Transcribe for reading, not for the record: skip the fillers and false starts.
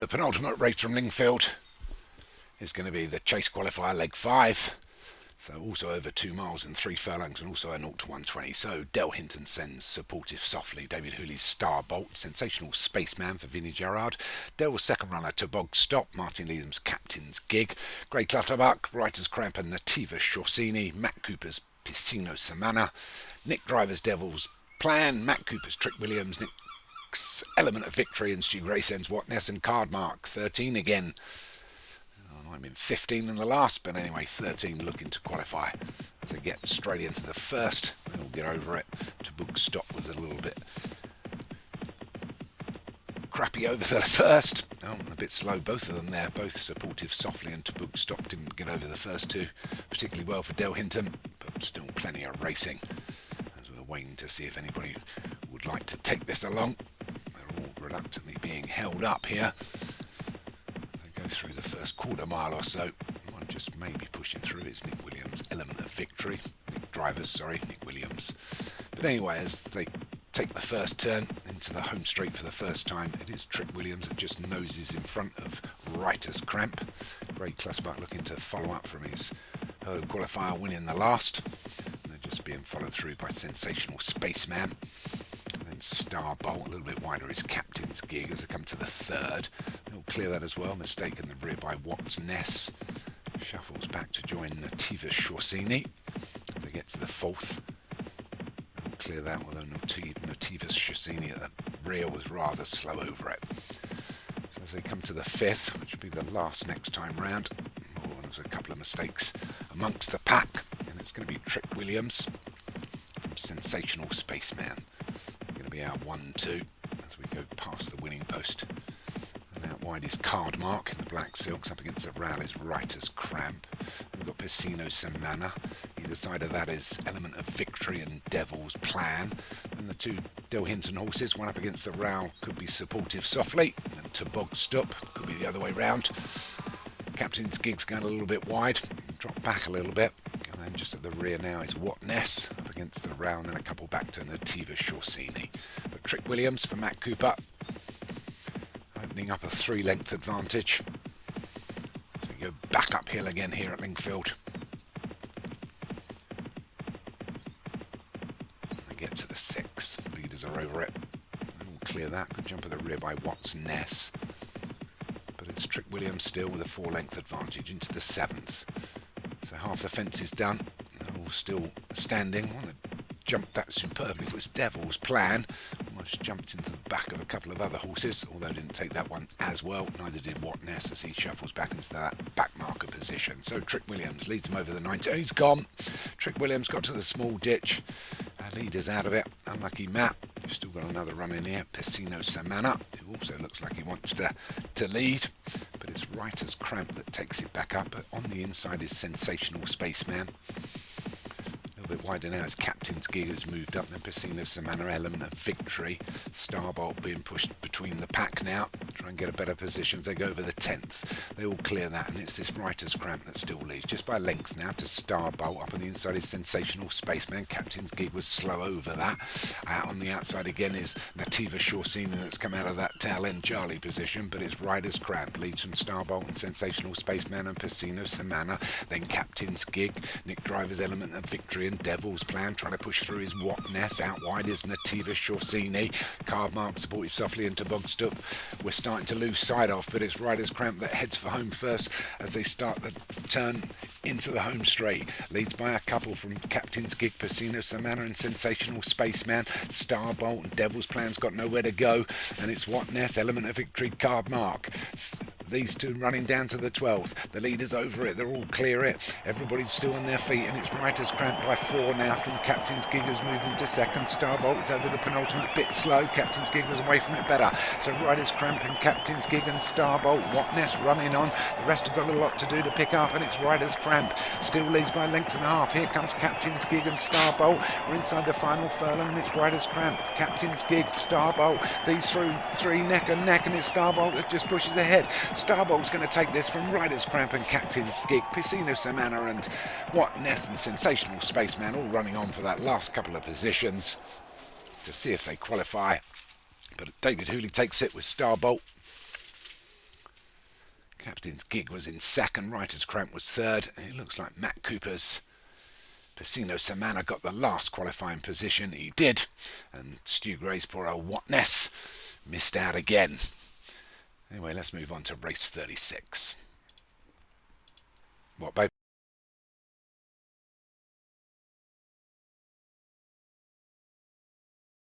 The penultimate race from Lingfield is going to be the Chase Qualifier leg 5. So also over 2 miles and 3 furlongs and also a 0 to 120. So Del Hinton sends Supportive Softly, David Hooley's Star Bolt, Sensational Spaceman for Vinnie Gerard, Del's second runner to Bog Stop, Martin Leadham's Captain's Gig, Grey Clutterbuck, Writer's Cramp and Nativa Shorsini, Matt Cooper's Piscino Samana, Nick Driver's Devil's Plan, Matt Cooper's Trick Williams, Nick's Element of Victory and Stu Grayson's Watness and Cardmark, 13 again. I mean 15 in the last, but anyway 13 looking to qualify as they get straight into the first. They'll get over it. To Book Stop was a little bit crappy over the first. A bit slow, both of them there. Both Supportive Softly and To Book Stop didn't get over the first two particularly well for Del Hinton, but still plenty of racing as we're waiting to see if anybody would like to take this along. They're all reluctantly being held up here. Through the first quarter mile or so. One just maybe pushing through is Nick Williams' Element of Victory. Nick Williams. But anyway, as they take the first turn into the home straight for the first time, it is Trick Williams that just noses in front of Writer's Cramp. Grey Clutterbuck looking to follow up from his hurdle qualifier win in the last. And they're just being followed through by Sensational Spaceman. Star Bolt a little bit wider is Captain's Gig as they come to the third. They'll clear that as well. Mistake in the rear by Watts Ness. Shuffles back to join Nativa Shorsini as they get to the fourth. They'll clear that, although Nativa Shorsini at the rear was rather slow over it. So as they come to the fifth, which will be the last next time round, there's a couple of mistakes amongst the pack, and it's going to be Trick Williams from Sensational Spaceman. Be our 1-2 as we go past the winning post. And out wide is Cardmark in the black silks. Up against the rail is Writer's Cramp. And we've got Piscino Samana. Either side of that is Element of Victory and Devil's Plan. And the two Del Hinton horses, one up against the rail could be Supportive Softly, and To Bog Stop could be the other way round. Captain's Gig's going a little bit wide, drop back a little bit. And then just at the rear now is Watness up against the rail, and then a couple back to Nativa Shorsini. But Trick Williams for Matt Cooper, opening up a 3-length advantage. So we go back uphill again here at Lingfield. They get to the 6th. Leaders are over it. We'll clear that. Good jump at the rear by Watts Ness. But it's Trick Williams still with a 4-length advantage into the 7th. So half the fence is done. They're all still standing. One that jumped that superbly was Devil's Plan. Almost jumped into the back of a couple of other horses, although didn't take that one as well. Neither did Watness as he shuffles back into that back marker position. So Trick Williams leads him over the 90. He's gone. Trick Williams got to the small ditch. Leader's out of it. Unlucky Matt. We've still got another run in here. Piscino Samana, who also looks like he wants to lead. But it's Writer's Cramp that takes it back up. But on the inside is Sensational Spaceman. A little bit wider now as Captain's Gig has moved up. Then Piscino Samana, Element of Victory. Starbolt being pushed between the pack now. Try and get a better position as they go over the 10th. They all clear that, and it's this Writer's Cramp that still leads. Just by length now to Starbolt. Up on the inside is Sensational Spaceman. Captain's Gig was slow over that. On the outside again is Nativa Shorsini that's come out of that tail end Charlie position, but it's Writer's Cramp. Leads from Starbolt and Sensational Spaceman and Piscino Samana. Then Captain's Gig. Nick Driver's Element of Victory and Devil's Plan. Trying to push through his Watness. Out wide is Nativa Shorsini. Cardmark, Supportive Softly and To Bog Stop. We're starting to lose sight of, but it's Writer's Cramp that heads for home first as they start the turn into the home straight. Leads by a couple from Captain's Gig, Piscino Samana and Sensational Spaceman. Starbolt and Devil's Plan's got nowhere to go, and it's Watness, Element of Victory, Cardmark. These two running down to the 12th. The leader's over it. They're all clear it. Everybody's still on their feet, and it's Writer's Cramp by 4 now from Captain's Gig, who's moved into second. Starbolt is over the penultimate, bit slow. Captain's Gig was away from it better. So Writer's Cramp and Captain's Gig and Starbolt. Watness running on. The rest have got a lot to do to pick up, and it's Writer's Cramp. Still leads by a length and a half. Here comes Captain's Gig and Starbolt. We're inside the final furlong, and it's Writer's Cramp. Captain's Gig, Starbolt. These three neck and neck, and it's Starbolt that just pushes ahead. Starbolt's going to take this from Writer's Cramp and Captain's Gig. Piscino Samana and Watness and Sensational Spaceman all running on for that last couple of positions to see if they qualify. But David Hooley takes it with Starbolt. Captain's Gig was in second, Writer's Cramp was third, and it looks like Matt Cooper's Piscino Samana got the last qualifying position. He did, and Stu Gray's poor old Watness missed out again. Anyway, let's move on to race 36. What, babe?